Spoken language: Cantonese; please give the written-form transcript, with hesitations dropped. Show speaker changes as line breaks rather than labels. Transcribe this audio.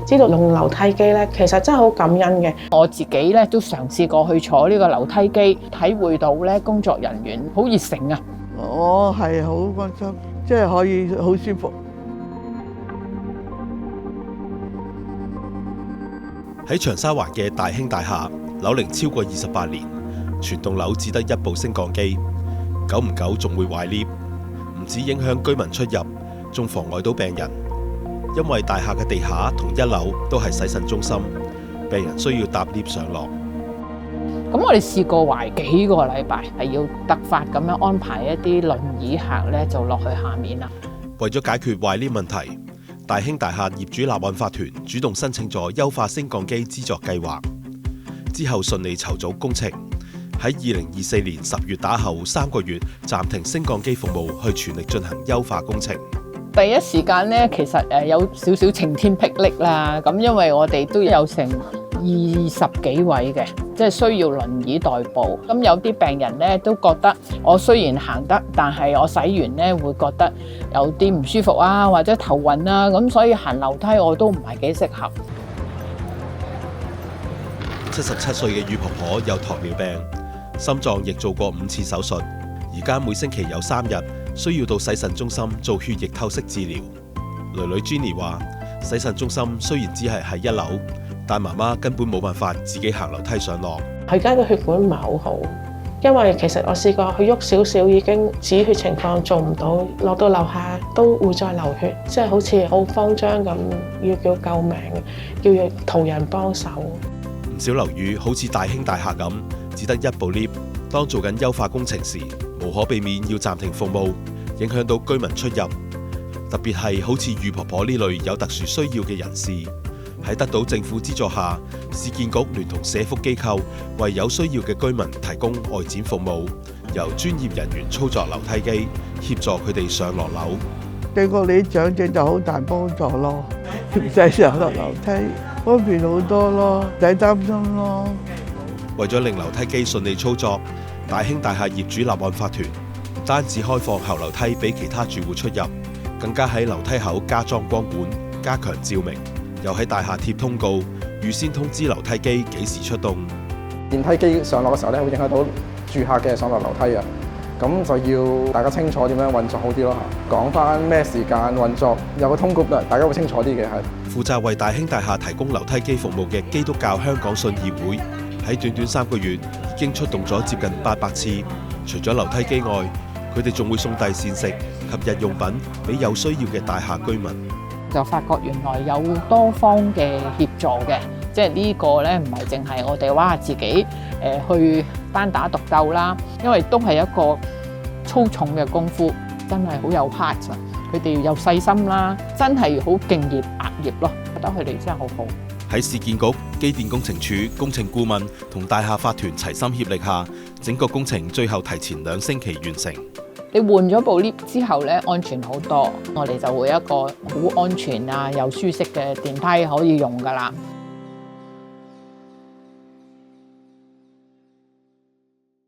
知道用樓梯機咧，其實真係好感恩嘅。
我自己咧都嘗試過去坐呢個樓梯機，體會到咧工作人員好熱誠啊！
我係好安心，即係可以好舒服。
喺長沙灣嘅大興大廈，樓齡超過28年，全棟樓只得一部升降機，久唔久仲會壞 lift， 唔止影響居民出入，仲妨礙到病人。因為大廈嘅地下同一樓都係洗腎中心，病人需要搭 lift 上落。
咁我哋試過壞幾個禮拜，係要突發咁樣安排一啲輪椅客咧就落去下面啦。
為咗解決壞 lift 問題，大興大廈業主立案法團主動申請咗優化升降機資助計劃，之後順利籌組工程，喺2024年10月打後3個月暫停升降機服務，去全力進行優化工程。
第一時間咧，其實有少少晴天霹靂啦。咁因為我哋都有成20幾位嘅，即係需要輪椅代步。咁有啲病人咧都覺得我雖然行得，但係我洗完咧會覺得有啲唔舒服啊，或者頭暈啊，咁所以行樓梯我都唔係幾適合。
77歲嘅余婆婆有糖尿病，心臟亦做過5次手術，而家每星期有3日需要到洗腎中心做血液透析治療。女 Jenny 話：洗腎中心雖然只係喺1樓，但媽媽根本冇辦法自己行樓梯上落。
佢而家個血管唔係好好，因為其實我試過去喐少少已經止血情況做唔到，落到樓下都會再流血，即係好似好慌張咁，要叫救命，要途人幫手。
唔少樓宇好似大興大廈咁，只得一部 lift。當做緊優化工程時，無可避免要暫停服務，影響到居民出入。特別係好似余婆婆呢類有特殊需要嘅人士，喺得到政府資助下，市建局聯同社福機構為有需要嘅居民提供外展服務，由專業人員操作樓梯機，協助佢哋上落樓。
對我哋啲長者就好大幫助咯，唔使上落樓梯，方便好多咯，唔使擔心咯。
為咗令樓梯機順利操作，大興大廈業主立案法團唔單止開放後樓梯俾其他住戶出入，更加喺樓梯口加裝光管，加強照明，又喺大廈貼通告，預先通知樓梯機幾時出動。
電梯機上落嘅時候咧，會影響到住客嘅上落樓梯啊，咁就要大家清楚點樣運作好啲咯嚇。講翻咩時間運作，有個通告嘅，大家會清楚啲嘅係。
負責為大興大廈提供樓梯機服務嘅基督教香港信義會，喺短短3個月已經出動咗接近800次。除咗樓梯機外，佢哋仲會送遞膳食及日用品俾有需要嘅大廈居民。
就發覺原來有多方嘅協助嘅，即係呢個咧唔係淨係我哋自己去單打獨鬥啦，因為都係一個粗重嘅功夫，真係好有 heart。佢哋又細心啦，真係好敬業樂業咯，覺得佢哋真係好好。
喺市建局、機電工程署工程顧問同大廈法團齊心協力下，整個工程最後提前2星期完成。
你換咗部 lift 之後咧，安全好多，我哋就會一個好安全啊又舒適嘅電梯可以用㗎喇。